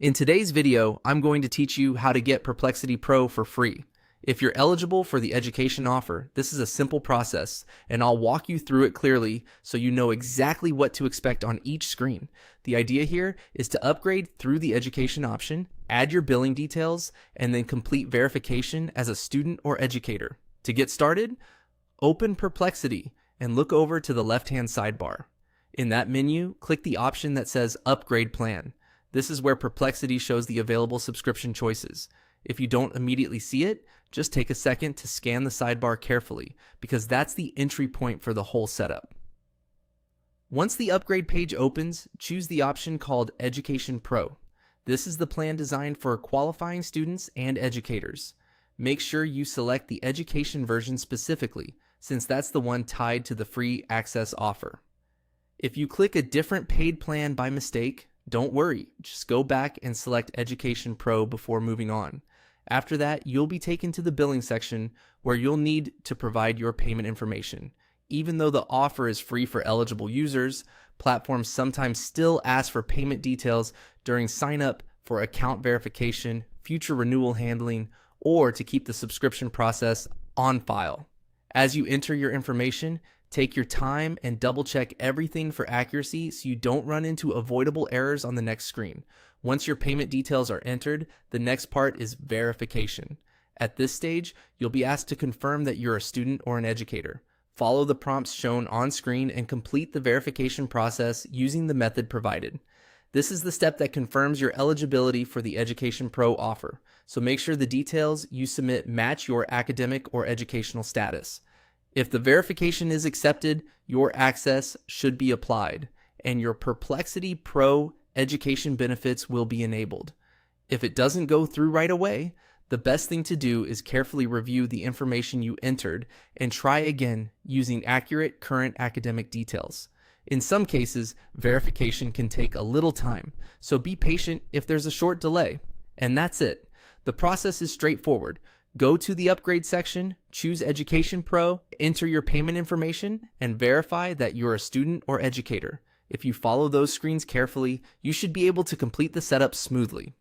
In today's video, I'm going to teach you how to get Perplexity Pro for free. If you're eligible for the education offer, this is a simple process, and I'll walk you through it clearly so you know exactly what to expect on each screen. The idea here is to upgrade through the education option, add your billing details, and then complete verification as a student or educator. To get started, open Perplexity and look over to the left-hand sidebar. In that menu, click the option that says Upgrade Plan. This is where Perplexity shows the available subscription choices. If you don't immediately see it, just take a second to scan the sidebar carefully, because that's the entry point for the whole setup. Once the upgrade page opens, choose the option called Education Pro. This is the plan designed for qualifying students and educators. Make sure you select the education version specifically, since that's the one tied to the free access offer. If you click a different paid plan by mistake, don't worry, just go back and select Education Pro before moving on. After that, you'll be taken to the billing section where you'll need to provide your payment information. Even though the offer is free for eligible users, platforms sometimes still ask for payment details during sign up for account verification, future renewal handling, or to keep the subscription process on file. As you enter your information, take your time and double check everything for accuracy so you don't run into avoidable errors on the next screen. Once your payment details are entered, the next part is verification. At this stage, you'll be asked to confirm that you're a student or an educator. Follow the prompts shown on screen and complete the verification process using the method provided. This is the step that confirms your eligibility for the Education Pro offer, so make sure the details you submit match your academic or educational status. If the verification is accepted, your access should be applied, and your Perplexity Pro education benefits will be enabled. If it doesn't go through right away, the best thing to do is carefully review the information you entered and try again using accurate current academic details. In some cases, verification can take a little time, so be patient if there's a short delay. And that's it. The process is straightforward. Go to the upgrade section, choose Education Pro, enter your payment information, and verify that you're a student or educator. If you follow those screens carefully, you should be able to complete the setup smoothly.